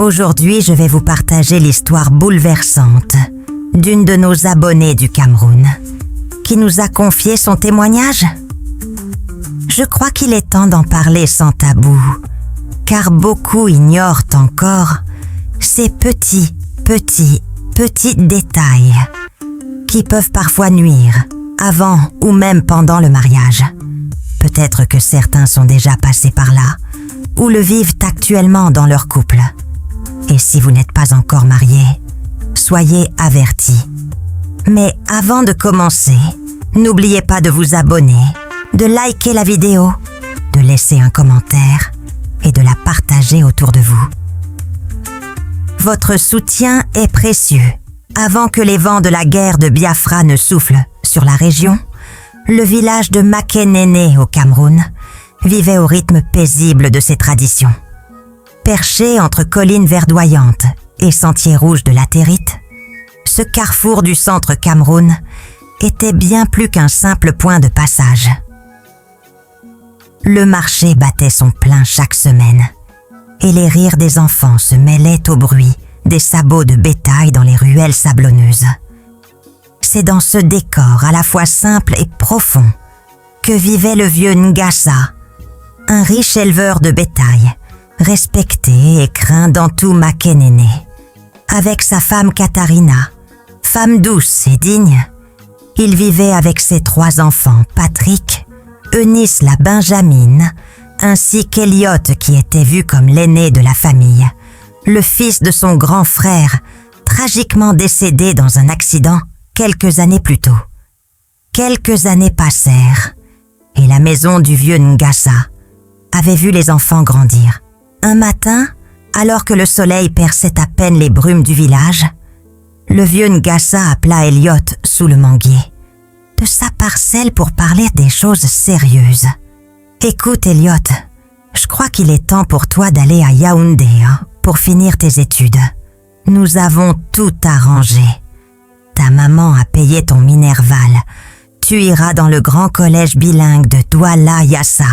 Aujourd'hui, je vais vous partager l'histoire bouleversante d'une de nos abonnées du Cameroun qui nous a confié son témoignage. Je crois qu'il est temps d'en parler sans tabou, car beaucoup ignorent encore ces petits détails qui peuvent parfois nuire avant ou même pendant le mariage. Peut-être que certains sont déjà passés par là ou le vivent actuellement dans leur couple. Et si vous n'êtes pas encore marié, soyez avertis. Mais avant de commencer, n'oubliez pas de vous abonner, de liker la vidéo, de laisser un commentaire et de la partager autour de vous. Votre soutien est précieux. Avant que les vents de la guerre de Biafra ne soufflent sur la région, le village de Makenene au Cameroun vivait au rythme paisible de ses traditions. Perché entre collines verdoyantes et sentiers rouges de latérite, ce carrefour du centre Cameroun était bien plus qu'un simple point de passage. Le marché battait son plein chaque semaine et les rires des enfants se mêlaient au bruit des sabots de bétail dans les ruelles sablonneuses. C'est dans ce décor à la fois simple et profond que vivait le vieux Ngassa, un riche éleveur de bétail, respecté et craint dans tout Makenene. Avec sa femme Katharina, femme douce et digne, il vivait avec ses 3 enfants, Patrick, Eunice la Benjamine, ainsi qu'Eliot qui était vu comme l'aîné de la famille, le fils de son grand frère, tragiquement décédé dans un accident quelques années plus tôt. Quelques années passèrent et la maison du vieux Ngassa avait vu les enfants grandir. Un matin, alors que le soleil perçait à peine les brumes du village, le vieux Ngassa appela Eliot sous le manguier de sa parcelle pour parler des choses sérieuses. « Écoute, Eliot, je crois qu'il est temps pour toi d'aller à Yaoundé pour finir tes études. Nous avons tout arrangé. Ta maman a payé ton Minerval. Tu iras dans le grand collège bilingue de Douala Yassa. »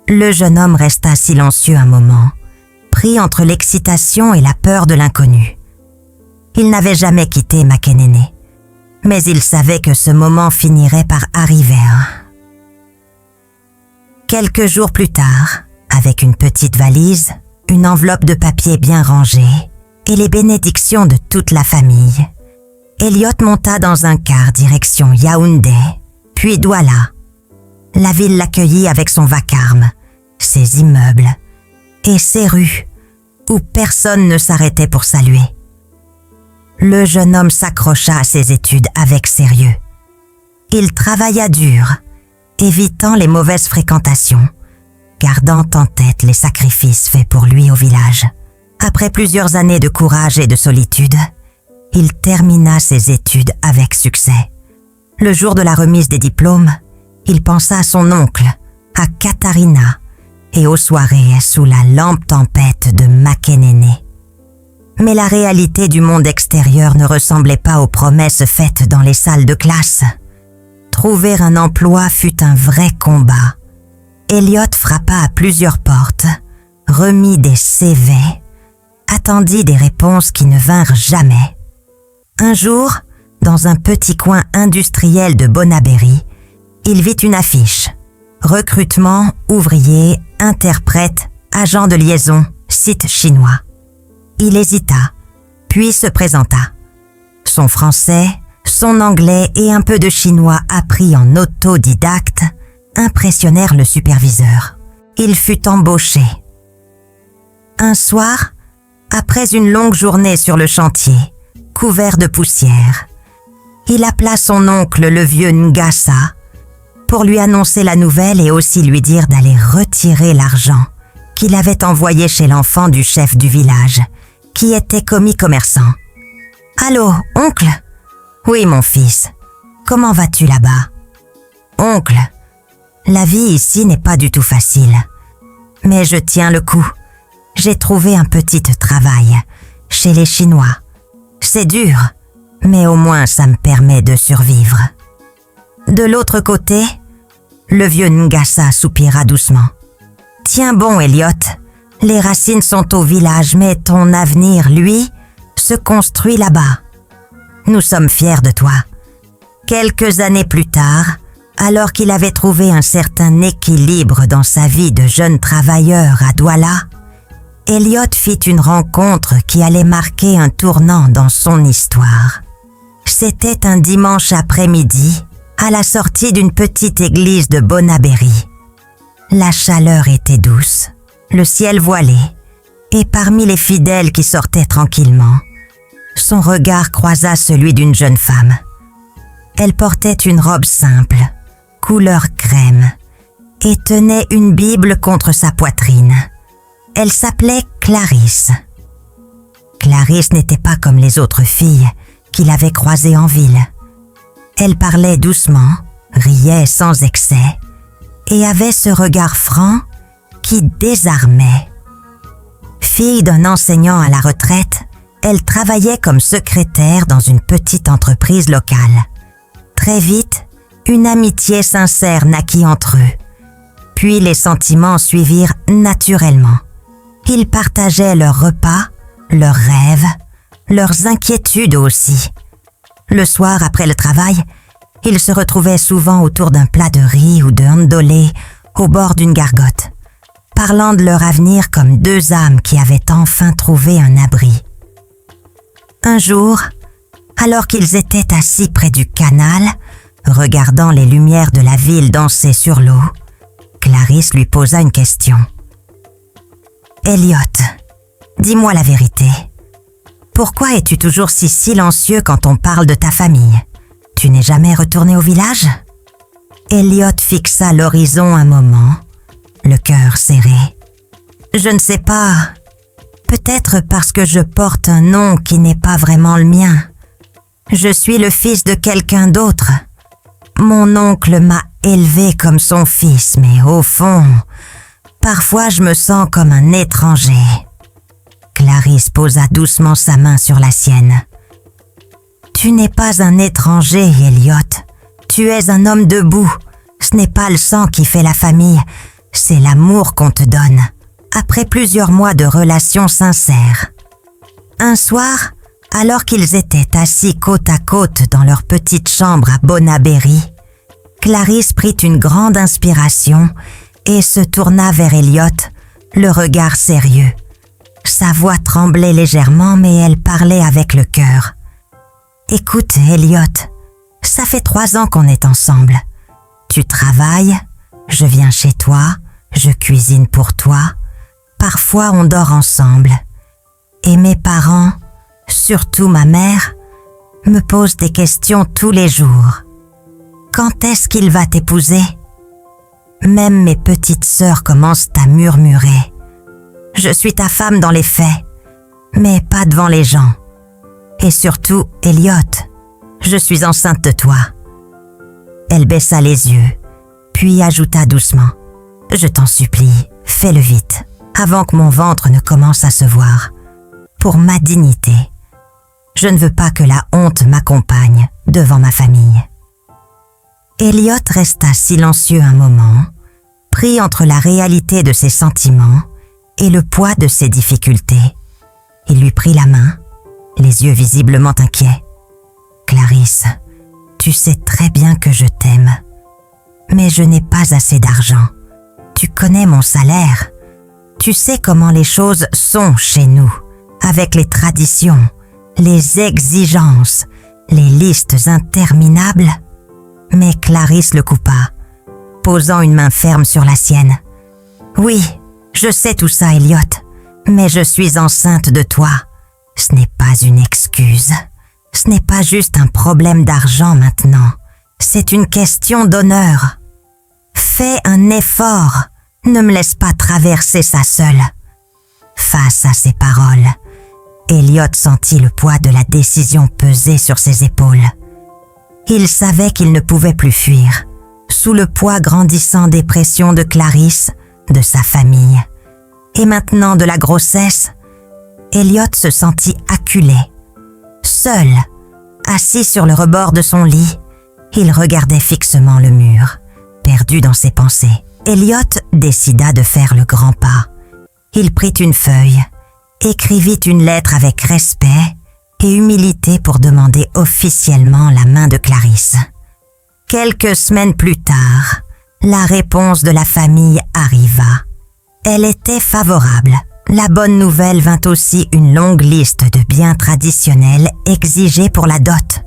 Le jeune homme resta silencieux un moment, pris entre l'excitation et la peur de l'inconnu. Il n'avait jamais quitté Makenene, mais il savait que ce moment finirait par arriver. Quelques jours plus tard, avec une petite valise, une enveloppe de papier bien rangée et les bénédictions de toute la famille, Eliot monta dans un car direction Yaoundé, puis Douala. La ville l'accueillit avec son vacarme, ses immeubles et ses rues où personne ne s'arrêtait pour saluer. Le jeune homme s'accrocha à ses études avec sérieux. Il travailla dur, évitant les mauvaises fréquentations, gardant en tête les sacrifices faits pour lui au village. Après plusieurs années de courage et de solitude, il termina ses études avec succès. Le jour de la remise des diplômes, il pensa à son oncle, à Katharina et aux soirées sous la lampe tempête de Makenene. Mais la réalité du monde extérieur ne ressemblait pas aux promesses faites dans les salles de classe. Trouver un emploi fut un vrai combat. Eliot frappa à plusieurs portes, remit des CV, attendit des réponses qui ne vinrent jamais. Un jour, dans un petit coin industriel de Bonabéry, il vit une affiche. Recrutement, ouvrier, interprète, agent de liaison, site chinois. Il hésita, puis se présenta. Son français, son anglais et un peu de chinois appris en autodidacte impressionnèrent le superviseur. Il fut embauché. Un soir, après une longue journée sur le chantier, couvert de poussière, il appela son oncle le vieux Ngassa pour lui annoncer la nouvelle et aussi lui dire d'aller retirer l'argent qu'il avait envoyé chez l'enfant du chef du village, qui était commis commerçant. « Allô, oncle ? » ?»« Oui, mon fils. Comment vas-tu là-bas ? » ?»« Oncle, la vie ici n'est pas du tout facile. Mais je tiens le coup. J'ai trouvé un petit travail chez les Chinois. C'est dur, mais au moins ça me permet de survivre. » De l'autre côté, le vieux Ngassa soupira doucement. « Tiens bon, Eliot, Les racines sont au village, mais ton avenir, lui, se construit là-bas. Nous sommes fiers de toi. » Quelques années plus tard, alors qu'il avait trouvé un certain équilibre dans sa vie de jeune travailleur à Douala, Elliot fit une rencontre qui allait marquer un tournant dans son histoire. C'était un dimanche après-midi, à la sortie d'une petite église de Bonaberry. La chaleur était douce, le ciel voilé, et parmi les fidèles qui sortaient tranquillement, son regard croisa celui d'une jeune femme. Elle portait une robe simple, couleur crème, et tenait une Bible contre sa poitrine. Elle s'appelait Clarisse. Clarisse n'était pas comme les autres filles qu'il avait croisées en ville. Elle parlait doucement, riait sans excès, et avait ce regard franc qui désarmait. Fille d'un enseignant à la retraite, elle travaillait comme secrétaire dans une petite entreprise locale. Très vite, une amitié sincère naquit entre eux. Puis les sentiments suivirent naturellement. Ils partageaient leurs repas, leurs rêves, leurs inquiétudes aussi. Le soir, après le travail, ils se retrouvaient souvent autour d'un plat de riz ou de ndolé au bord d'une gargote, parlant de leur avenir comme deux âmes qui avaient enfin trouvé un abri. Un jour, alors qu'ils étaient assis près du canal, regardant les lumières de la ville danser sur l'eau, Clarisse lui posa une question. « Elliot, dis-moi la vérité. Pourquoi es-tu toujours si silencieux quand on parle de ta famille? Tu n'es jamais retourné au village ?» Elliot fixa l'horizon un moment, le cœur serré. « Je ne sais pas. Peut-être parce que je porte un nom qui n'est pas vraiment le mien. Je suis le fils de quelqu'un d'autre. Mon oncle m'a élevé comme son fils, mais au fond, parfois je me sens comme un étranger. » Clarisse posa doucement sa main sur la sienne. « Tu n'es pas un étranger, Elliot. Tu es un homme debout. Ce n'est pas le sang qui fait la famille, c'est l'amour qu'on te donne, après plusieurs mois de relations sincères. » Un soir, alors qu'ils étaient assis côte à côte dans leur petite chambre à Bonaberry, Clarisse prit une grande inspiration et se tourna vers Elliot, le regard sérieux. Sa voix tremblait légèrement, mais elle parlait avec le cœur. « Écoute, Elliot, ça fait 3 ans qu'on est ensemble. Tu travailles, je viens chez toi, je cuisine pour toi. Parfois on dort ensemble. Et mes parents, surtout ma mère, me posent des questions tous les jours. Quand est-ce qu'il va t'épouser ? Même mes petites sœurs commencent à murmurer. Je suis ta femme dans les faits, mais pas devant les gens. Et surtout, Elliot, je suis enceinte de toi. » Elle baissa les yeux, puis ajouta doucement. « Je t'en supplie, fais-le vite, avant que mon ventre ne commence à se voir. Pour ma dignité. Je ne veux pas que la honte m'accompagne devant ma famille. » Elliot resta silencieux un moment, pris entre la réalité de ses sentiments et le poids de ses difficultés. Il lui prit la main, les yeux visiblement inquiets. « Clarisse, tu sais très bien que je t'aime, mais je n'ai pas assez d'argent. Tu connais mon salaire. Tu sais comment les choses sont chez nous, avec les traditions, les exigences, les listes interminables. » Mais Clarisse le coupa, posant une main ferme sur la sienne. « Oui, je sais tout ça, Elliot, mais je suis enceinte de toi. Ce n'est pas une excuse. Ce n'est pas juste un problème d'argent maintenant. C'est une question d'honneur. Fais un effort. Ne me laisse pas traverser ça seule. » Face à ces paroles, Elliot sentit le poids de la décision peser sur ses épaules. Il savait qu'il ne pouvait plus fuir, sous le poids grandissant des pressions de Clarisse, de sa famille. Et maintenant de la grossesse, Elliot se sentit acculé. Seul, assis sur le rebord de son lit, il regardait fixement le mur, perdu dans ses pensées. Elliot décida de faire le grand pas. Il prit une feuille, écrivit une lettre avec respect et humilité pour demander officiellement la main de Clarisse. Quelques semaines plus tard, la réponse de la famille arriva. Elle était favorable. La bonne nouvelle vint aussi une longue liste de biens traditionnels exigés pour la dot.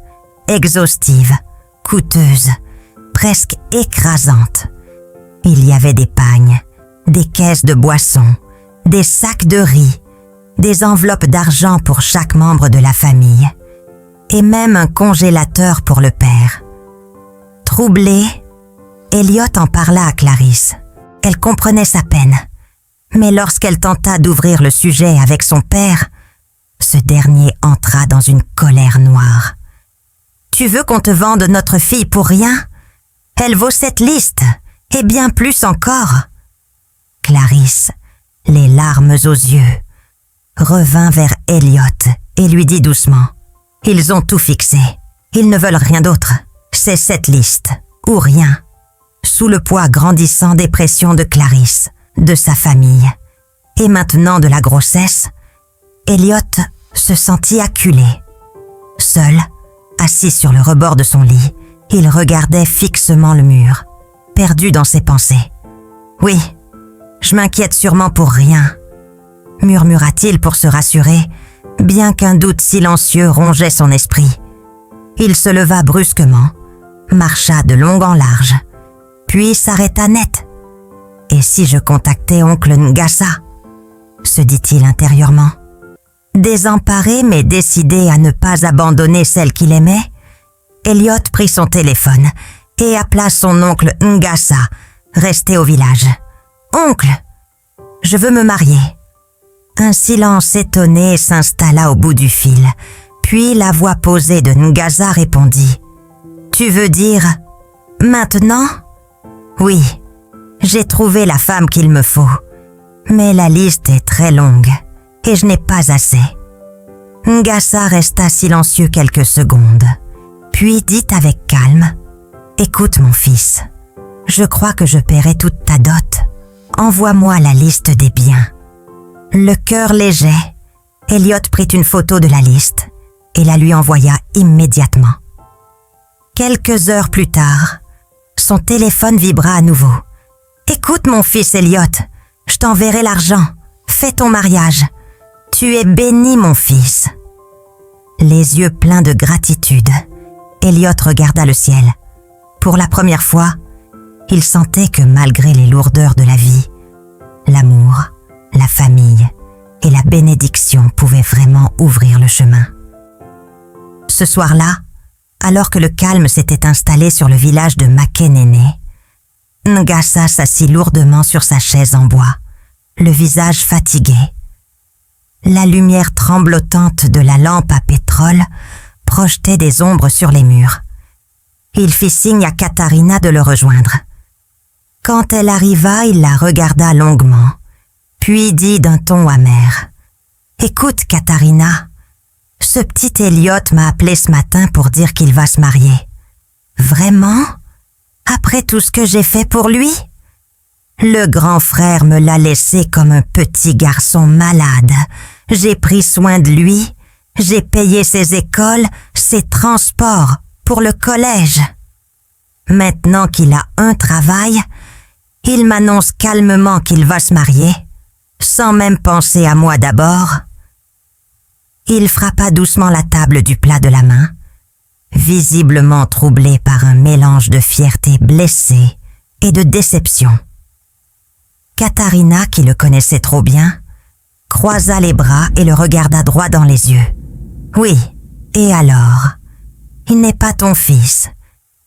Exhaustive, coûteuse, presque écrasante. Il y avait des pagnes, des caisses de boissons, des sacs de riz, des enveloppes d'argent pour chaque membre de la famille, et même un congélateur pour le père. Troublée, Elliot en parla à Clarisse. Elle comprenait sa peine, mais lorsqu'elle tenta d'ouvrir le sujet avec son père, ce dernier entra dans une colère noire. « Tu veux qu'on te vende notre fille pour rien? Elle vaut cette liste, et bien plus encore. » Clarisse, les larmes aux yeux, revint vers Elliot et lui dit doucement « Ils ont tout fixé. Ils ne veulent rien d'autre. C'est cette liste, ou rien. » Sous le poids grandissant des pressions de Clarisse, de sa famille, et maintenant de la grossesse, Elliot se sentit acculé. Seul, assis sur le rebord de son lit, il regardait fixement le mur, perdu dans ses pensées. « Oui, je m'inquiète sûrement pour rien, » murmura-t-il pour se rassurer, bien qu'un doute silencieux rongeait son esprit. Il se leva brusquement, marcha de long en large, puis s'arrêta net. « Et si je contactais oncle Ngassa ?» se dit-il intérieurement. Désemparé mais décidé à ne pas abandonner celle qu'il aimait, Elliot prit son téléphone et appela son oncle Ngassa, resté au village. « Oncle, je veux me marier. » Un silence étonné s'installa au bout du fil, puis la voix posée de Ngassa répondit. « Tu veux dire maintenant ? Oui, j'ai trouvé la femme qu'il me faut, mais la liste est très longue et je n'ai pas assez. » Ngassa resta silencieux quelques secondes, puis dit avec calme. « Écoute mon fils, je crois que je paierai toute ta dot. Envoie-moi la liste des biens. » Le cœur léger, Elliot prit une photo de la liste et la lui envoya immédiatement. Quelques heures plus tard, son téléphone vibra à nouveau. « Écoute mon fils Elliot, je t'enverrai l'argent. Fais ton mariage. Tu es béni mon fils. » Les yeux pleins de gratitude, Elliot regarda le ciel. Pour la première fois, il sentait que malgré les lourdeurs de la vie, l'amour, la famille et la bénédiction pouvaient vraiment ouvrir le chemin. Ce soir-là, alors que le calme s'était installé sur le village de Makenene, Ngassa s'assit lourdement sur sa chaise en bois, le visage fatigué. La lumière tremblotante de la lampe à pétrole projetait des ombres sur les murs. Il fit signe à Katharina de le rejoindre. Quand elle arriva, il la regarda longuement, puis dit d'un ton amer. « Écoute, Katharina, ce petit Elliot m'a appelé ce matin pour dire qu'il va se marier. Vraiment ? Après tout ce que j'ai fait pour lui ? Le grand frère me l'a laissé comme un petit garçon malade. J'ai pris soin de lui, j'ai payé ses écoles, ses transports pour le collège. Maintenant qu'il a un travail, il m'annonce calmement qu'il va se marier, sans même penser à moi d'abord. » Il frappa doucement la table du plat de la main, visiblement troublé par un mélange de fierté blessée et de déception. Katharina, qui le connaissait trop bien, croisa les bras et le regarda droit dans les yeux. « Oui, et alors ? Il n'est pas ton fils.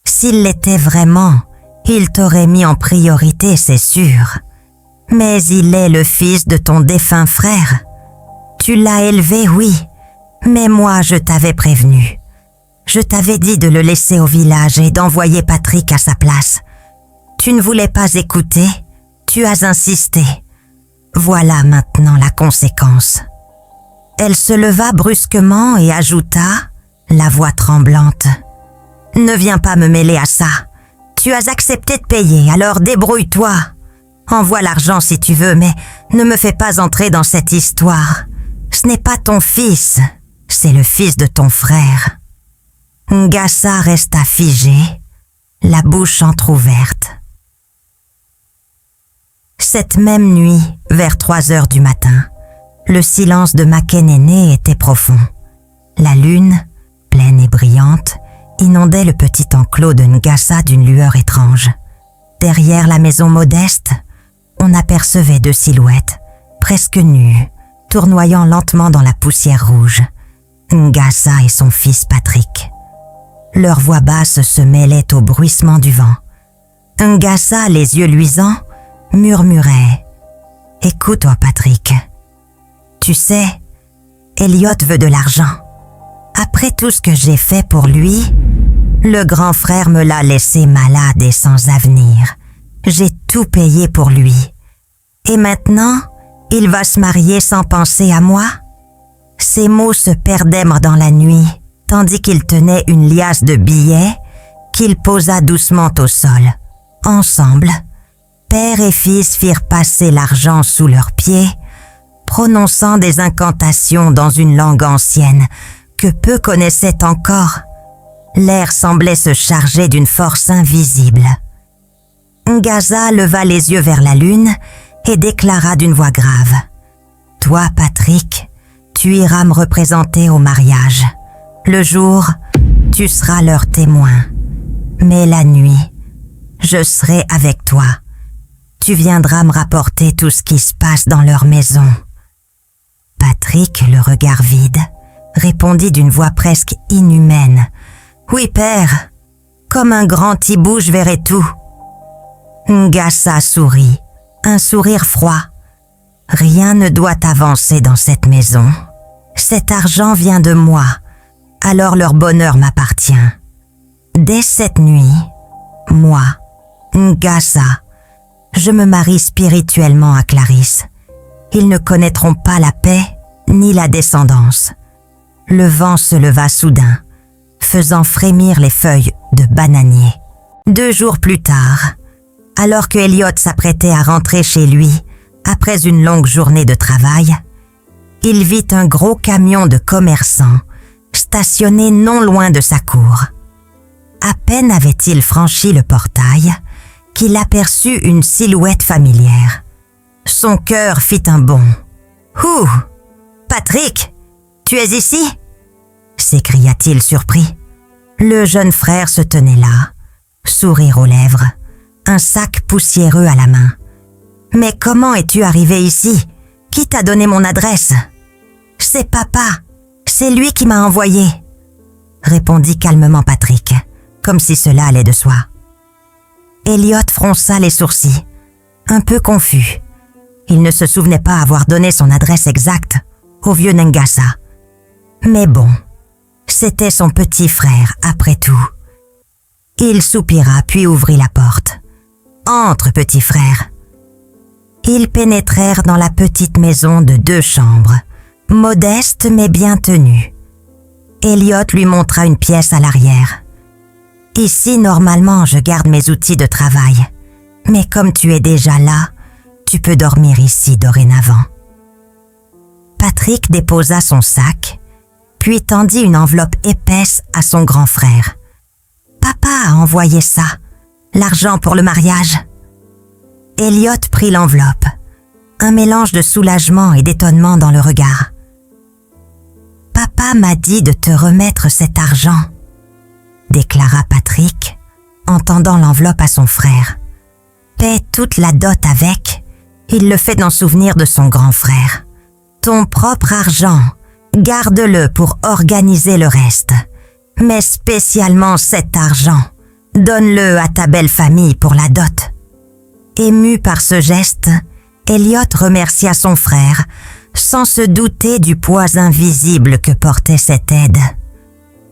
S'il l'était vraiment, il t'aurait mis en priorité, c'est sûr. Mais il est le fils de ton défunt frère. Tu l'as élevé, oui, mais moi je t'avais prévenu. Je t'avais dit de le laisser au village et d'envoyer Patrick à sa place. Tu ne voulais pas écouter, tu as insisté. Voilà maintenant la conséquence. » Elle se leva brusquement et ajouta, la voix tremblante. « Ne viens pas me mêler à ça. Tu as accepté de payer, alors débrouille-toi. Envoie l'argent si tu veux, mais Ne me fais pas entrer dans cette histoire. Ce n'est pas ton fils, c'est le fils de ton frère. » Ngassa resta figé, la bouche entr'ouverte. Cette même nuit, vers 3 heures du matin, le silence de Makenene était profond. La lune, pleine et brillante, inondait le petit enclos de Ngassa d'une lueur étrange. Derrière la maison modeste, on apercevait 2 silhouettes, presque nues, tournoyant lentement dans la poussière rouge. Ngassa et son fils Patrick. Leur voix basse se mêlait au bruissement du vent. Ngassa, les yeux luisants, murmurait « Écoute-toi, Patrick. Tu sais, Elliot veut de l'argent. Après tout ce que j'ai fait pour lui, le grand frère me l'a laissé malade et sans avenir. J'ai tout payé pour lui. Et maintenant, il va se marier sans penser à moi ?» Ses mots se perdaient dans la nuit, tandis qu'il tenait une liasse de billets qu'il posa doucement au sol. Ensemble, père et fils firent passer l'argent sous leurs pieds, prononçant des incantations dans une langue ancienne que peu connaissaient encore. L'air semblait se charger d'une force invisible. Ngassa leva les yeux vers la lune et déclara d'une voix grave « Toi, Patrick, tu iras me représenter au mariage. Le jour, tu seras leur témoin. Mais la nuit, je serai avec toi. Tu viendras me rapporter tout ce qui se passe dans leur maison. » Patrick, le regard vide, répondit d'une voix presque inhumaine. « Oui, père, comme un grand hibou, je verrai tout. » Ngassa sourit, un sourire froid. « Rien ne doit avancer dans cette maison. Cet argent vient de moi, alors leur bonheur m'appartient. Dès cette nuit, moi, Ngassa, je me marie spirituellement à Clarisse. Ils ne connaîtront pas la paix ni la descendance. » Le vent se leva soudain, faisant frémir les feuilles de bananier. 2 jours plus tard, alors que Elliot s'apprêtait à rentrer chez lui après une longue journée de travail, il vit un gros camion de commerçants stationné non loin de sa cour. À peine avait-il franchi le portail qu'il aperçut une silhouette familière. Son cœur fit un bond. « Ouh, Patrick, tu es ici ?» s'écria-t-il surpris. Le jeune frère se tenait là, sourire aux lèvres, un sac poussiéreux à la main. « Mais comment es-tu arrivé ici? Qui t'a donné mon adresse ?»« C'est papa, c'est lui qui m'a envoyé, » répondit calmement Patrick, comme si cela allait de soi. Elliot fronça les sourcils, un peu confus. Il ne se souvenait pas avoir donné son adresse exacte au vieux Ngassa. Mais bon, c'était son petit frère après tout. Il soupira puis ouvrit la porte. « Entre, petit frère. » Ils pénétrèrent dans la petite maison de 2 chambres, modeste mais bien tenue. Elliot lui montra une pièce à l'arrière. « Ici, normalement, je garde mes outils de travail. Mais comme tu es déjà là, tu peux dormir ici dorénavant. » Patrick déposa son sac, puis tendit une enveloppe épaisse à son grand frère. « Papa a envoyé ça, l'argent pour le mariage. » Elliot prit l'enveloppe, un mélange de soulagement et d'étonnement dans le regard. « Papa m'a dit de te remettre cet argent, » déclara Patrick, en tendant l'enveloppe à son frère. « Paie toute la dot avec, il le fait en souvenir de son grand frère. Ton propre argent, garde-le pour organiser le reste. Mais spécialement cet argent, donne-le à ta belle famille pour la dot. » Ému par ce geste, Elliot remercia son frère, sans se douter du poids invisible que portait cette aide.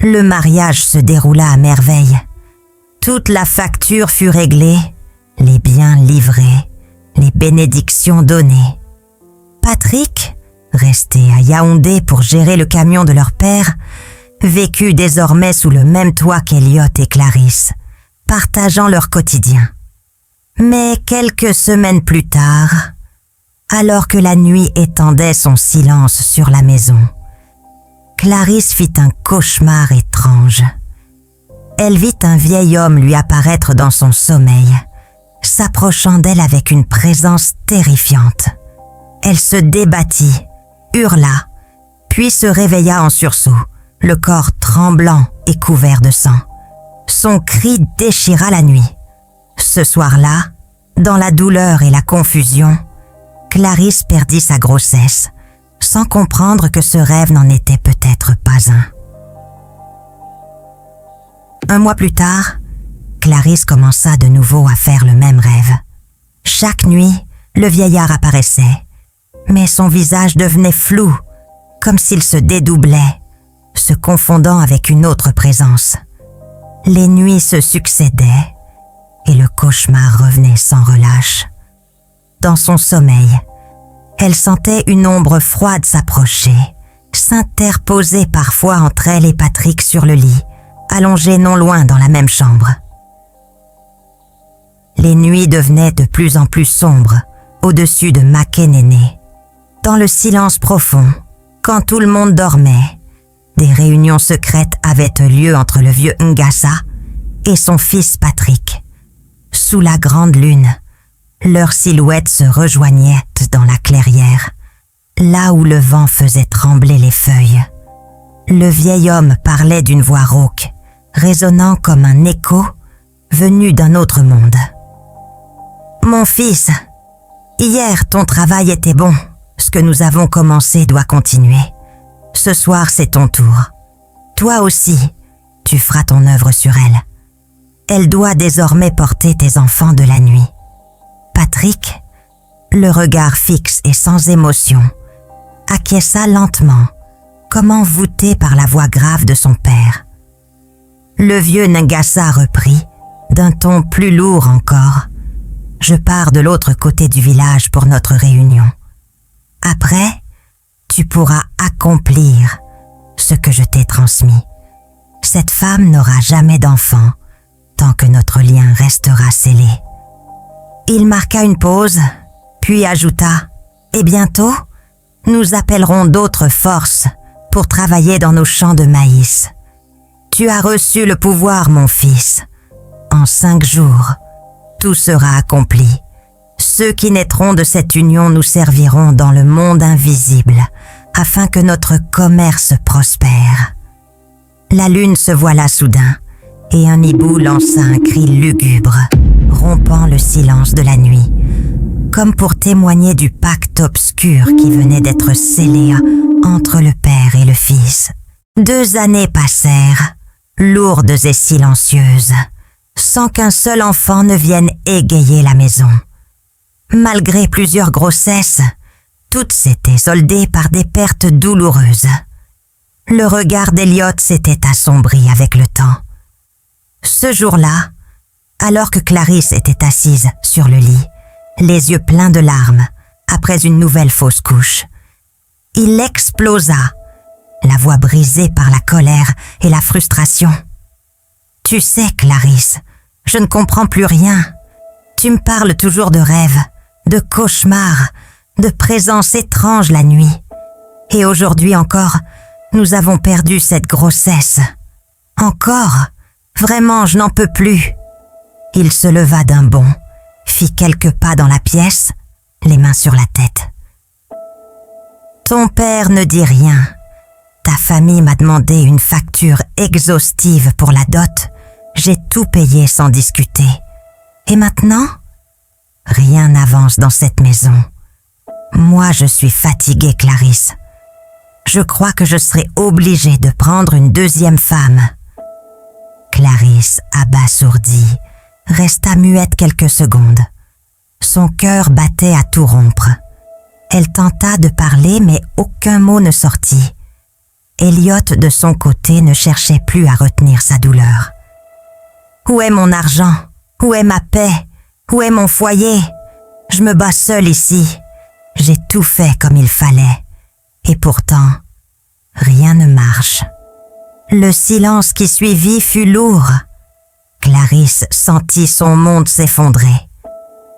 Le mariage se déroula à merveille. Toute la facture fut réglée, les biens livrés, les bénédictions données. Patrick, resté à Yaoundé pour gérer le camion de leur père, vécut désormais sous le même toit qu'Elliot et Clarisse, partageant leur quotidien. Mais quelques semaines plus tard, alors que la nuit étendait son silence sur la maison, Clarisse fit un cauchemar étrange. Elle vit un vieil homme lui apparaître dans son sommeil, s'approchant d'elle avec une présence terrifiante. Elle se débattit, hurla, puis se réveilla en sursaut, le corps tremblant et couvert de sang. Son cri déchira la nuit. Ce soir-là, dans la douleur et la confusion, Clarisse perdit sa grossesse, sans comprendre que ce rêve n'en était peut-être pas un. Un mois plus tard, Clarisse commença de nouveau à faire le même rêve. Chaque nuit, le vieillard apparaissait, mais son visage devenait flou, comme s'il se dédoublait, se confondant avec une autre présence. Les nuits se succédaient et le cauchemar revenait sans relâche. Dans son sommeil, elle sentait une ombre froide s'approcher, s'interposer parfois entre elle et Patrick sur le lit, allongés non loin dans la même chambre. Les nuits devenaient de plus en plus sombres au-dessus de Makenéné. Dans le silence profond, quand tout le monde dormait, des réunions secrètes avaient lieu entre le vieux Ngassa et son fils Patrick. Sous la grande lune, leurs silhouettes se rejoignaient dans la clairière, là où le vent faisait trembler les feuilles. Le vieil homme parlait d'une voix rauque, résonnant comme un écho venu d'un autre monde. « Mon fils, hier ton travail était bon. Ce que nous avons commencé doit continuer. Ce soir, c'est ton tour. Toi aussi, tu feras ton œuvre sur elle. Elle doit désormais porter tes enfants de la nuit. » Patrick, le regard fixe et sans émotion, acquiesça lentement, comme envoûté par la voix grave de son père. Le vieux Ngassa reprit, d'un ton plus lourd encore. « Je pars de l'autre côté du village pour notre réunion. Après, tu pourras accomplir ce que je t'ai transmis. Cette femme n'aura jamais d'enfant tant que notre lien restera scellé. » Il marqua une pause, puis ajouta « Et bientôt, nous appellerons d'autres forces pour travailler dans nos champs de maïs. Tu as reçu le pouvoir, mon fils. En 5 jours, tout sera accompli. Ceux qui naîtront de cette union nous serviront dans le monde invisible, afin que notre commerce prospère. » La lune se voila soudain, et un hibou lança un cri lugubre, rompant le silence de la nuit, comme pour témoigner du pacte obscur qui venait d'être scellé entre le père et le fils. 2 années passèrent, lourdes et silencieuses, sans qu'un seul enfant ne vienne égayer la maison. Malgré plusieurs grossesses, toutes s'étaient soldées par des pertes douloureuses. Le regard d'Elliot s'était assombri avec le temps. Ce jour-là, alors que Clarisse était assise sur le lit, les yeux pleins de larmes, après une nouvelle fausse couche, il explosa, la voix brisée par la colère et la frustration. « Tu sais, Clarisse, je ne comprends plus rien. Tu me parles toujours de rêves, de cauchemars, de présences étranges la nuit. Et aujourd'hui encore, nous avons perdu cette grossesse. Encore, vraiment, je n'en peux plus. » Il se leva d'un bond, fit quelques pas dans la pièce, les mains sur la tête. « Ton père ne dit rien. Ta famille m'a demandé une facture exhaustive pour la dot. J'ai tout payé sans discuter. Et maintenant, rien n'avance dans cette maison. Moi, je suis fatiguée, Clarisse. Je crois que je serai obligée de prendre une 2e femme. » Clarisse, abasourdie, resta muette quelques secondes. Son cœur battait à tout rompre. Elle tenta de parler, mais aucun mot ne sortit. Elliot, de son côté, ne cherchait plus à retenir sa douleur. « Où est mon argent? Où est ma paix? Où est mon foyer? Je me bats seule ici. J'ai tout fait comme il fallait. Et pourtant, rien ne marche. » Le silence qui suivit fut lourd. Clarisse sentit son monde s'effondrer.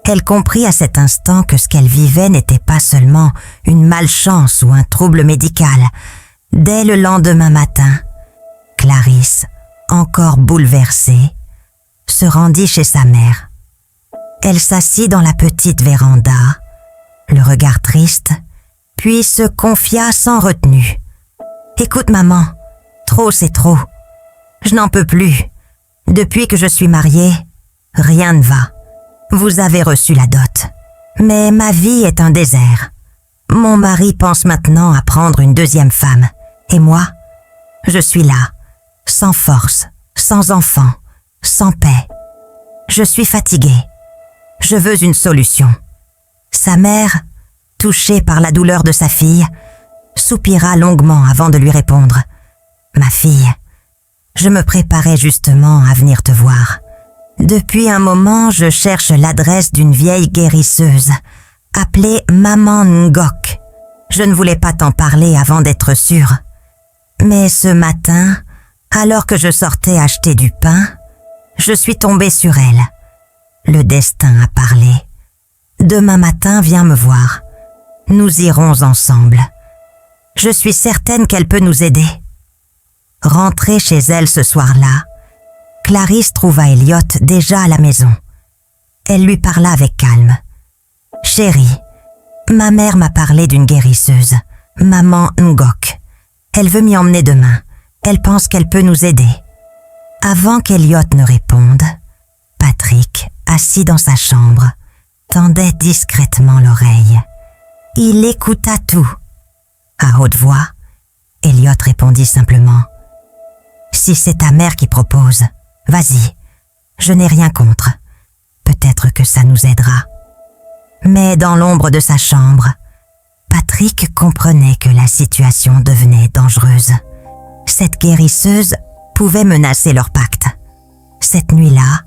Elle comprit à cet instant que ce qu'elle vivait n'était pas seulement une malchance ou un trouble médical. Dès le lendemain matin, Clarisse, encore bouleversée, se rendit chez sa mère. Elle s'assit dans la petite véranda, le regard triste, puis se confia sans retenue. « Écoute maman, trop c'est trop. Je n'en peux plus. Depuis que je suis mariée, rien ne va. Vous avez reçu la dot. Mais ma vie est un désert. Mon mari pense maintenant à prendre une deuxième femme. Et moi, je suis là, sans force, sans enfant, sans paix. Je suis fatiguée. Je veux une solution. » Sa mère, touchée par la douleur de sa fille, soupira longuement avant de lui répondre. « Ma fille, je me préparais justement à venir te voir. Depuis un moment, je cherche l'adresse d'une vieille guérisseuse, appelée Maman Ngok. Je ne voulais pas t'en parler avant d'être sûre. Mais ce matin, alors que je sortais acheter du pain, je suis tombée sur elle. Le destin a parlé. Demain matin, viens me voir. Nous irons ensemble. Je suis certaine qu'elle peut nous aider. » Rentrée chez elle ce soir-là, Clarisse trouva Elliot déjà à la maison. Elle lui parla avec calme. « Chérie, ma mère m'a parlé d'une guérisseuse, Maman Ngok. Elle veut m'y emmener demain. Elle pense qu'elle peut nous aider. » Avant qu'Elliot ne réponde, Patrick, assis dans sa chambre, tendait discrètement l'oreille. Il écouta tout. À haute voix, Elliot répondit simplement « Si c'est ta mère qui propose, vas-y, je n'ai rien contre. Peut-être que ça nous aidera. » Mais dans l'ombre de sa chambre, Patrick comprenait que la situation devenait dangereuse. Cette guérisseuse pouvait menacer leur pacte. Cette nuit-là,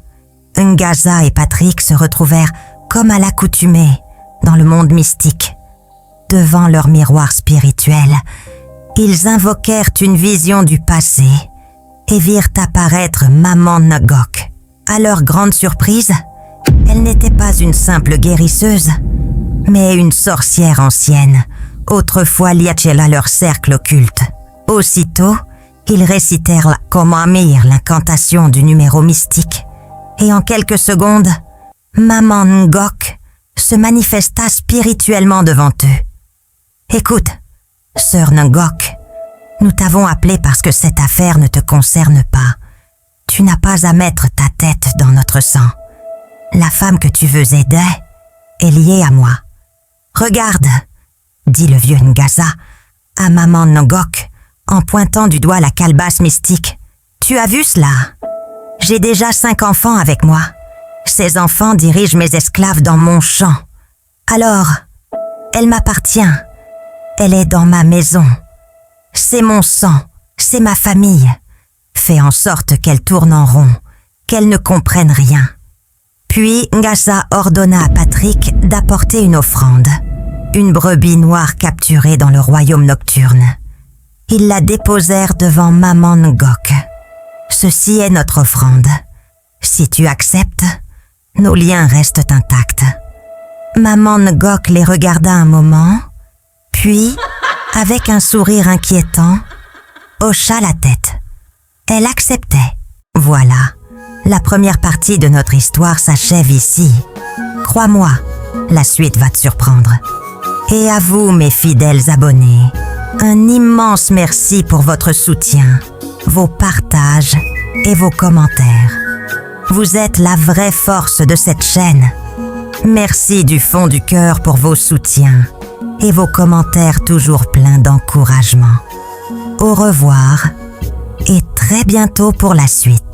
Ngaza et Patrick se retrouvèrent comme à l'accoutumée dans le monde mystique. Devant leur miroir spirituel, ils invoquèrent une vision du passé et virent apparaître Maman Ngok. À leur grande surprise, elle n'était pas une simple guérisseuse, mais une sorcière ancienne, autrefois liée à leur cercle occulte. Aussitôt, ils récitèrent la Komamir, l'incantation du numéro mystique, et en quelques secondes, Maman Ngok se manifesta spirituellement devant eux. « Écoute, sœur Ngok, nous t'avons appelé parce que cette affaire ne te concerne pas. Tu n'as pas à mettre ta tête dans notre sang. La femme que tu veux aider est liée à moi. Regarde, dit le vieux Ngaza à Maman Ngok en pointant du doigt la calebasse mystique. Tu as vu cela? J'ai déjà 5 enfants avec moi. Ces enfants dirigent mes esclaves dans mon champ. Alors, elle m'appartient. Elle est dans ma maison. C'est mon sang, c'est ma famille. Fais en sorte qu'elle tourne en rond, qu'elle ne comprenne rien. » Puis Ngaza ordonna à Patrick d'apporter une offrande, une brebis noire capturée dans le royaume nocturne. Ils la déposèrent devant Maman Ngok. « Ceci est notre offrande. Si tu acceptes, nos liens restent intacts. » Maman Ngok les regarda un moment, puis, avec un sourire inquiétant, hocha la tête. Elle acceptait. Voilà, la première partie de notre histoire s'achève ici. Crois-moi, la suite va te surprendre. Et à vous, mes fidèles abonnés, un immense merci pour votre soutien, vos partages et vos commentaires. Vous êtes la vraie force de cette chaîne. Merci du fond du cœur pour vos soutiens et vos commentaires toujours pleins d'encouragement. Au revoir et très bientôt pour la suite.